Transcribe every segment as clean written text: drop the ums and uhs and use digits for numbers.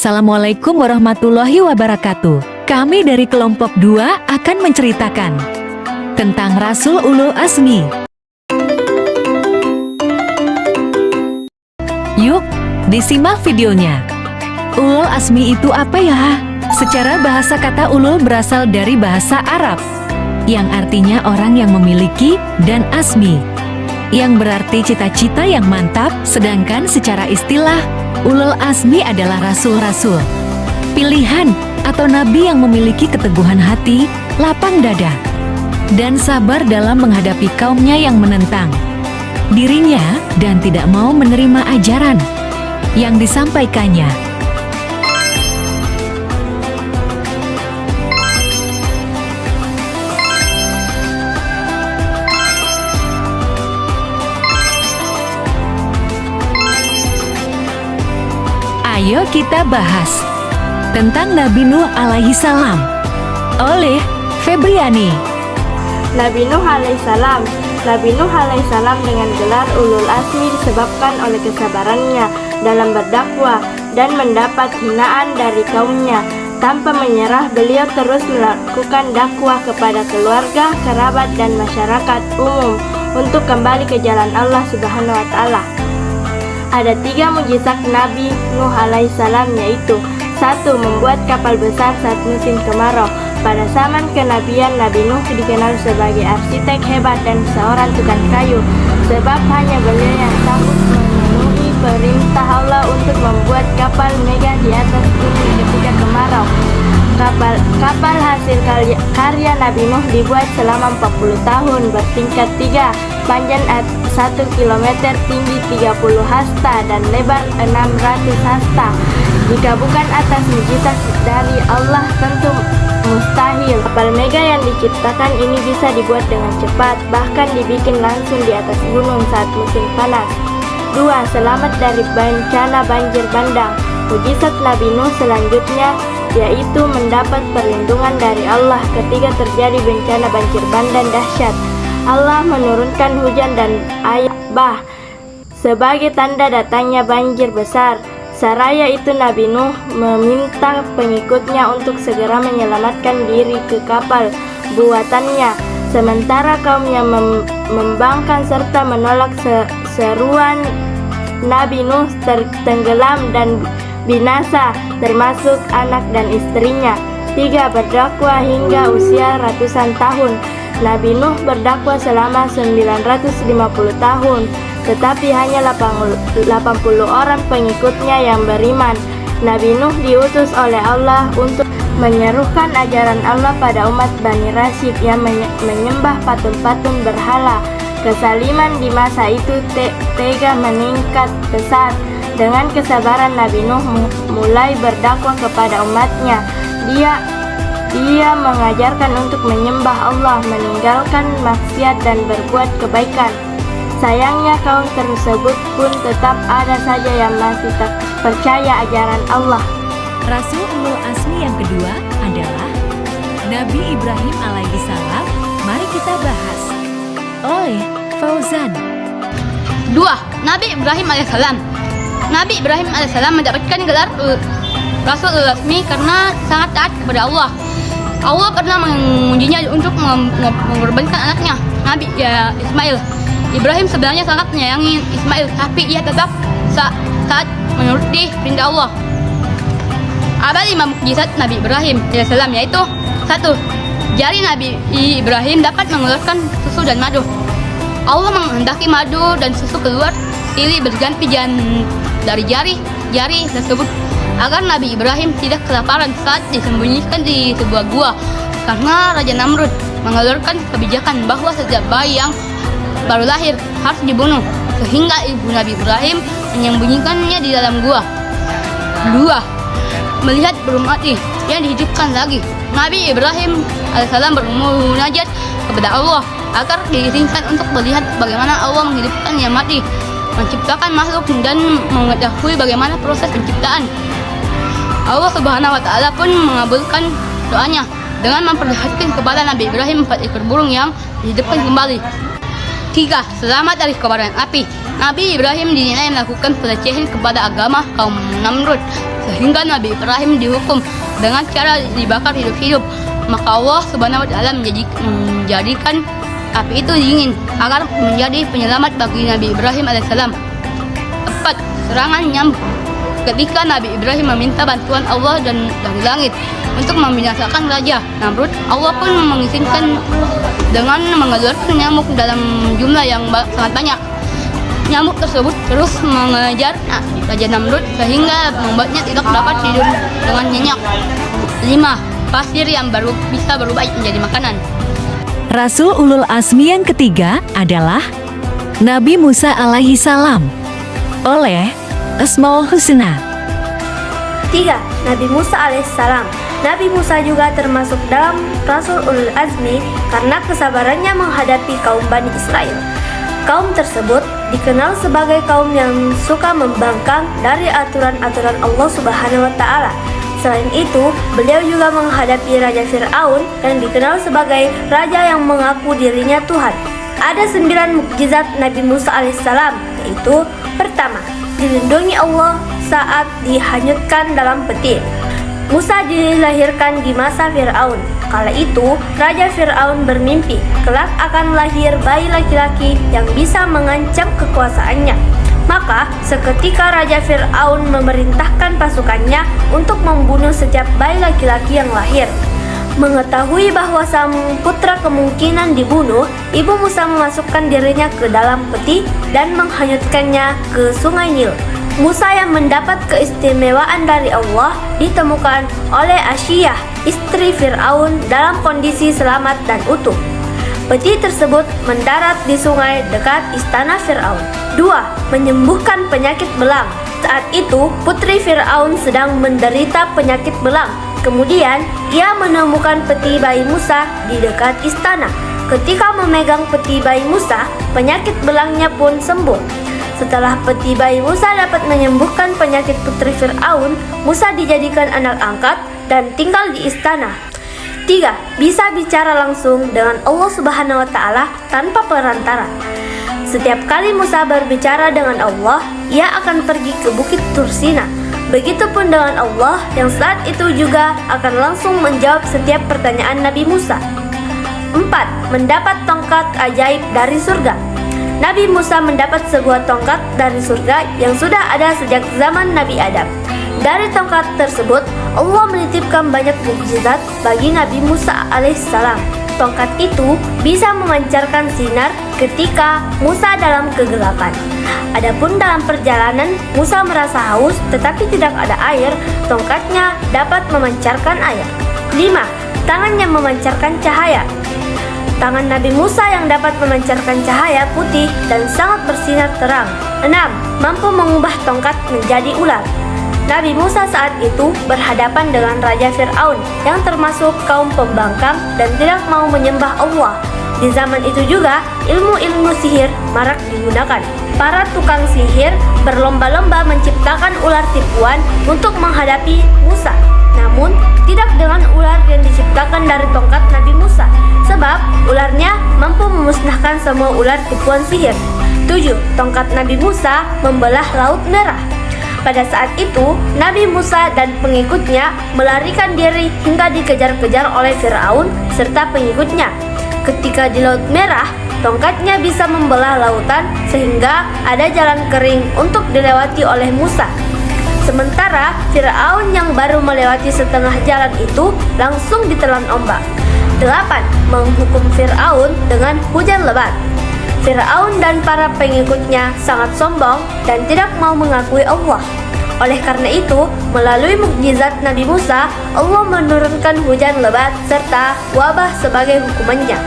Assalamualaikum warahmatullahi wabarakatuh. Kami dari kelompok 2 akan menceritakan tentang Rasul Ulul Azmi. Yuk, disimak videonya. Ulul Azmi itu apa ya? Secara bahasa kata ulul berasal dari bahasa Arab, yang artinya orang yang memiliki, dan azmi, yang berarti cita-cita yang mantap. Sedangkan secara istilah, Ulul Azmi adalah rasul-rasul pilihan atau nabi yang memiliki keteguhan hati, lapang dada, dan sabar dalam menghadapi kaumnya yang menentang dirinya dan tidak mau menerima ajaran yang disampaikannya. Ayo kita bahas tentang Nabi Nuh alaihi salam oleh Febriani. Nabi Nuh alaihissalam. Nabi Nuh alaihissalam dengan gelar Ulul Azmi disebabkan oleh kesabarannya dalam berdakwah dan mendapat hinaan dari kaumnya. Tanpa menyerah, beliau terus melakukan dakwah kepada keluarga, kerabat, dan masyarakat umum untuk kembali ke jalan Allah Subhanahu wa Ta'ala. Ada 3 mukjizat Nabi Nuh alaihissalam, yaitu 1. Membuat kapal besar saat musim kemarau. Pada zaman kenabian, Nabi Nuh dikenal sebagai arsitek hebat dan seorang tukang kayu, sebab hanya beliau yang sanggup memenuhi perintah Allah untuk membuat kapal megah di atas bumi ketika kemarau. Kapal hasil karya Nabi Nuh dibuat selama 40 tahun, bertingkat 3, panjang 1 km, tinggi 30 hasta, dan lebar 600 hasta. Jika bukan atas mukjizat dari Allah, tentu mustahil. Kapal mega yang diciptakan ini bisa dibuat dengan cepat, bahkan dibikin langsung di atas gunung saat musim panas. 2. Selamat dari bencana banjir bandang. Mukjizat Nabi Nuh selanjutnya yaitu mendapat perlindungan dari Allah ketika terjadi bencana banjir bandang dahsyat. Allah menurunkan hujan dan air bah sebagai tanda datangnya banjir besar. Saraya itu Nabi Nuh meminta pengikutnya untuk segera menyelamatkan diri ke kapal buatannya, sementara kaumnya membangkang serta menolak seruan Nabi Nuh tenggelam dan binasa, termasuk anak dan istrinya. 3. Berdakwah hingga usia ratusan tahun. Nabi Nuh berdakwah selama 950 tahun, tetapi hanya 80 orang pengikutnya yang beriman. Nabi Nuh diutus oleh Allah untuk menyerukan ajaran Allah pada umat Bani Rasyid yang menyembah patung-patung berhala. Kesaliman di masa itu tega meningkat pesat. Dengan kesabaran, Nabi Nuh mulai berdakwah kepada umatnya. Dia mengajarkan untuk menyembah Allah, meninggalkan maksiat, dan berbuat kebaikan. Sayangnya kaum tersebut pun tetap ada saja yang masih tak percaya ajaran Allah. Rasul Ulul Azmi yang kedua adalah Nabi Ibrahim alaihi salam. Mari kita bahas oleh Fauzan. 2. Nabi Ibrahim alaihissalam. Nabi Ibrahim alaihissalam mendapatkan gelar Rasul Ulul Azmi karena sangat taat kepada Allah. Allah pernah mengujinya untuk mengorbankan anaknya, Nabi Ismail. Ibrahim sebenarnya sangat menyayangi Ismail, tapi ia tetap saat menuruti perintah Allah. Ada 5 mukjizat Nabi Ibrahim alaihissalam, yaitu 1. Jari Nabi Ibrahim dapat mengeluarkan susu dan madu. Allah menghendaki madu dan susu keluar silih berganti dari jari tersebut agar Nabi Ibrahim tidak kelaparan saat disembunyikan di sebuah gua, karena Raja Namrud mengeluarkan kebijakan bahwa setiap bayi yang baru lahir harus dibunuh, sehingga ibu Nabi Ibrahim menyembunyikannya di dalam gua. 2. Melihat burung mati yang dihidupkan lagi. Nabi Ibrahim alaihissalam bermunajat kepada Allah agar diizinkan untuk melihat bagaimana Allah menghidupkan yang mati, menciptakan makhluk, dan mengetahui bagaimana proses penciptaan. Allah Subhanahu wa Ta'ala pun mengabulkan doanya dengan memperlihatkan kepada Nabi Ibrahim 4 ekor burung yang dihidupkan kembali. 3. Selamat dari kobaran api. Nabi Ibrahim dinilai melakukan pelecehan kepada agama kaum Namrud, sehingga Nabi Ibrahim dihukum dengan cara dibakar hidup-hidup. Maka Allah Subhanahu wa Ta'ala menjadikan api itu dingin agar menjadi penyelamat bagi Nabi Ibrahim alaihissalam. 4. Serangan nyamuk. Ketika Nabi Ibrahim meminta bantuan Allah dan dari langit untuk membinasakan Raja Namrud, Allah pun mengizinkan dengan mengeluarkan nyamuk dalam jumlah yang sangat banyak. Nyamuk tersebut terus mengejar Raja Namrud sehingga membuatnya tidak dapat tidur dengan nyenyak. 5. Pasir yang bisa berubah menjadi makanan. Rasul Ulul Azmi yang ketiga adalah Nabi Musa alaihi salam oleh Asmaul Husna. 3. Nabi Musa alaihissalam. Nabi Musa juga termasuk dalam Rasul Ulul Azmi karena kesabarannya menghadapi kaum Bani Israel. Kaum tersebut dikenal sebagai kaum yang suka membangkang dari aturan-aturan Allah Subhanahu wa Ta'ala. Selain itu, beliau juga menghadapi Raja Fir'aun yang dikenal sebagai raja yang mengaku dirinya Tuhan. Ada 9 mukjizat Nabi Musa alaihissalam, yaitu: pertama, dilindungi Allah saat dihanyutkan dalam peti. Musa dilahirkan di masa Fir'aun. Kala itu, Raja Fir'aun bermimpi kelak akan lahir bayi laki-laki yang bisa mengancam kekuasaannya. Maka, seketika Raja Fir'aun memerintahkan pasukannya untuk membunuh setiap bayi laki-laki yang lahir. Mengetahui bahwa sang putra kemungkinan dibunuh, ibu Musa memasukkan dirinya ke dalam peti dan menghanyutkannya ke sungai Nil. Musa yang mendapat keistimewaan dari Allah ditemukan oleh Asyiyah, istri Fir'aun, dalam kondisi selamat dan utuh. Peti tersebut mendarat di sungai dekat istana Fir'aun. 2. Menyembuhkan penyakit belang. Saat itu, putri Fir'aun sedang menderita penyakit belang. Kemudian, ia menemukan peti bayi Musa di dekat istana. Ketika memegang peti bayi Musa, penyakit belangnya pun sembuh. Setelah peti bayi Musa dapat menyembuhkan penyakit putri Fir'aun, Musa dijadikan anak angkat dan tinggal di istana. 3. Bisa bicara langsung dengan Allah Subhanahu wa Ta'ala tanpa perantara. Setiap kali Musa berbicara dengan Allah, ia akan pergi ke bukit Tursina. Begitupun dengan Allah yang saat itu juga akan langsung menjawab setiap pertanyaan Nabi Musa. 4. Mendapat tongkat ajaib dari surga. Nabi Musa mendapat sebuah tongkat dari surga yang sudah ada sejak zaman Nabi Adam. Dari tongkat tersebut, Allah menitipkan banyak mukjizat bagi Nabi Musa alaihissalam. Tongkat itu bisa memancarkan sinar ketika Musa dalam kegelapan. Adapun dalam perjalanan Musa merasa haus tetapi tidak ada air, tongkatnya dapat memancarkan air. 5. Tangannya memancarkan cahaya. Tangan Nabi Musa yang dapat memancarkan cahaya putih dan sangat bersinar terang. 6. Mampu mengubah tongkat menjadi ular. Nabi Musa saat itu berhadapan dengan Raja Fir'aun yang termasuk kaum pembangkang dan tidak mau menyembah Allah. Di zaman itu juga, ilmu-ilmu sihir marak digunakan. Para tukang sihir berlomba-lomba menciptakan ular tipuan untuk menghadapi Musa. Namun, tidak dengan ular yang diciptakan dari tongkat Nabi Musa, sebab ularnya mampu memusnahkan semua ular tipuan sihir. 7. Tongkat Nabi Musa membelah Laut Merah. Pada saat itu, Nabi Musa dan pengikutnya melarikan diri hingga dikejar-kejar oleh Fir'aun serta pengikutnya. Ketika di Laut Merah, tongkatnya bisa membelah lautan sehingga ada jalan kering untuk dilewati oleh Musa. Sementara Fir'aun yang baru melewati setengah jalan itu langsung ditelan ombak. 8. Menghukum Fir'aun dengan hujan lebat. Fir'aun dan para pengikutnya sangat sombong dan tidak mau mengakui Allah. Oleh karena itu, melalui mukjizat Nabi Musa, Allah menurunkan hujan lebat serta wabah sebagai hukumannya.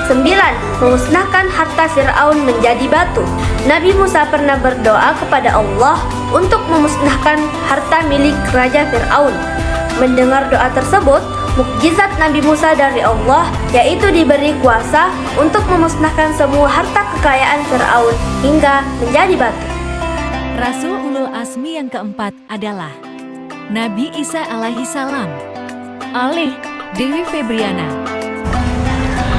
9. Memusnahkan harta Fir'aun menjadi batu. Nabi Musa pernah berdoa kepada Allah untuk memusnahkan harta milik Raja Fir'aun. Mendengar doa tersebut, mukjizat Nabi Musa dari Allah yaitu diberi kuasa untuk memusnahkan semua harta kekayaan Fir'aun hingga menjadi batu. Rasul Ulul Azmi yang keempat adalah Nabi Isa alaihi salam oleh Dewi Febriana.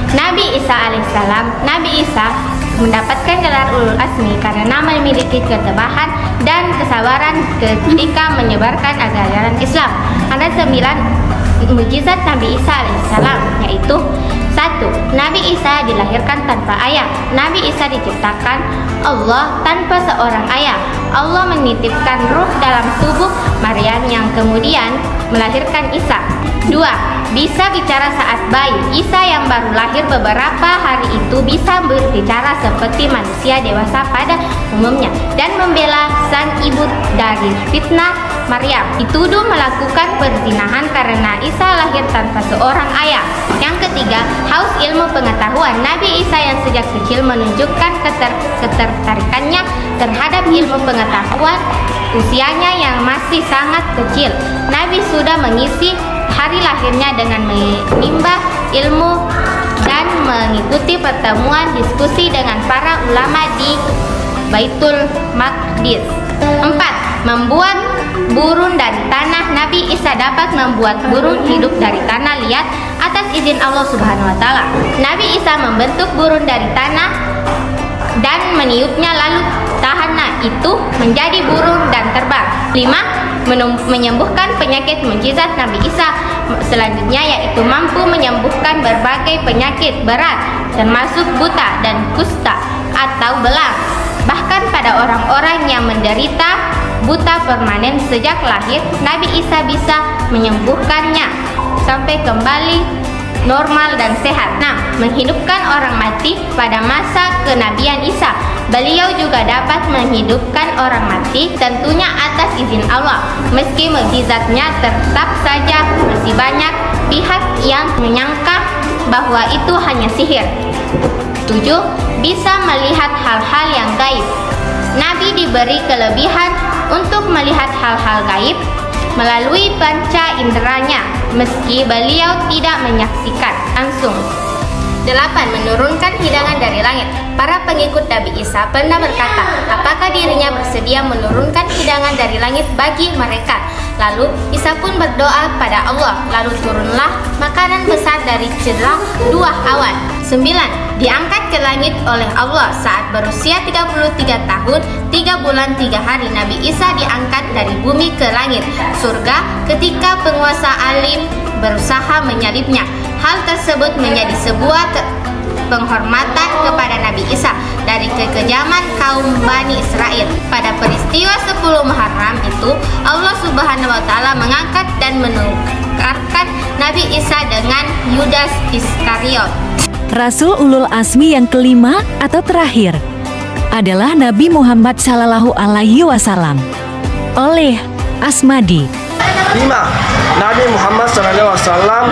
Nabi Isa alaihissalam. Nabi Isa mendapatkan gelar ulul azmi karena memiliki ketabahan dan kesabaran ketika menyebarkan ajaran Islam. Ada 9 mukjizat Nabi Isa alaihissalam, yaitu 1. Nabi Isa dilahirkan tanpa ayah. Nabi Isa diciptakan Allah tanpa seorang ayah. Allah menitipkan ruh dalam tubuh Maryam yang kemudian melahirkan Isa. 2. Bisa bicara saat bayi. Isa yang baru lahir beberapa hari itu bisa berbicara seperti manusia dewasa pada umumnya dan membela sang ibu dari fitnah Maryam dituduh melakukan perzinahan karena Isa lahir tanpa seorang ayah. Yang ketiga, haus ilmu pengetahuan. Nabi Isa yang sejak kecil menunjukkan ketertarikannya terhadap ilmu pengetahuan usianya yang masih sangat kecil. Nabi sudah mengisi hari lahirnya dengan menimba ilmu dan mengikuti pertemuan diskusi dengan para ulama di Baitul Maqdis. 4. Membuat burung dari tanah. Nabi Isa dapat membuat burung hidup dari tanah liat atas izin Allah Subhanahu wa taala. Nabi Isa membentuk burung dari tanah dan meniupnya, lalu tahana itu menjadi burung dan terbang. 5. Menyembuhkan penyakit mukjizat Nabi Isa selanjutnya yaitu mampu menyembuhkan berbagai penyakit berat termasuk buta dan kusta atau belang. Bahkan pada orang-orang yang menderita buta permanen sejak lahir, Nabi Isa bisa menyembuhkannya sampai kembali normal dan sehat. 6. Menghidupkan orang mati. Pada masa kenabian Isa, beliau juga dapat menghidupkan orang mati, tentunya atas izin Allah. Meski mukjizatnya tetap saja masih banyak pihak yang menyangka bahwa itu hanya sihir. 7. Bisa melihat hal-hal yang gaib. Nabi diberi kelebihan untuk melihat hal-hal gaib melalui panca inderanya, meski beliau tidak menyaksikan langsung. 8. Menurunkan hidangan dari langit. Para pengikut Nabi Isa pernah berkata, apakah dirinya bersedia menurunkan hidangan dari langit bagi mereka? Lalu Isa pun berdoa pada Allah, lalu turunlah makanan besar dari cerah 2 awan. 9. Diangkat ke langit oleh Allah saat berusia 33 tahun, 3 bulan 3 hari. Nabi Isa diangkat dari bumi ke langit surga ketika penguasa alim berusaha menyalibnya. Hal tersebut menjadi sebuah penghormatan kepada Nabi Isa dari kekejaman kaum Bani Israel. Pada peristiwa 10 Muharram itu, Allah Subhanahu wa taala mengangkat dan menukarkan Nabi Isa dengan Yudas Iskariot. Rasul Ulul Azmi yang kelima atau terakhir adalah Nabi Muhammad Sallallahu Alaihi Wasallam oleh Asmadi. 5. Nabi Muhammad SAW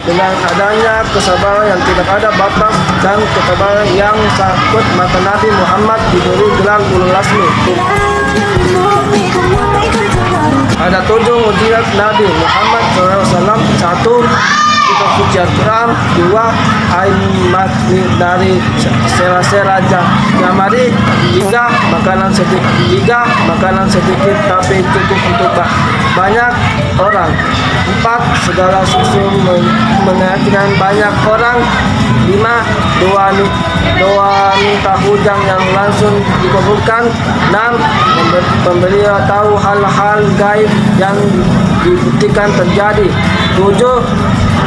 dengan adanya kesabaran yang tidak ada batas dan kesabaran yang sakit, maka Nabi Muhammad diberi gelar Ulul Azmi. Ada 7 mukjizat Nabi Muhammad SAW. 1. Kitab suci Al-Quran. 2. Air mati dari sela-sela jamari. 3. Makanan sedikit tapi cukup untuk banyak orang. 4. Segala susu meyakinkan banyak orang. 5. Doa minta hujan yang langsung dikabulkan. 6. Pembeliau tahu hal-hal gaib yang dibuktikan terjadi. 7.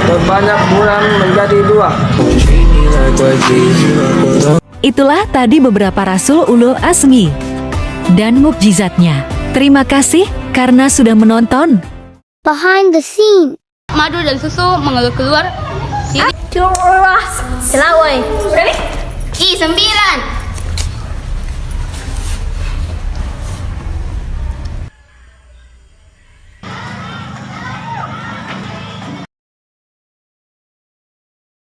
Berbanyak bulan menjadi 2. Itulah tadi beberapa Rasul Ulul Azmi dan mukjizatnya. Terima kasih karena sudah menonton. Behind the scene. Madu dan susu mengalir keluar. Selawai. 9.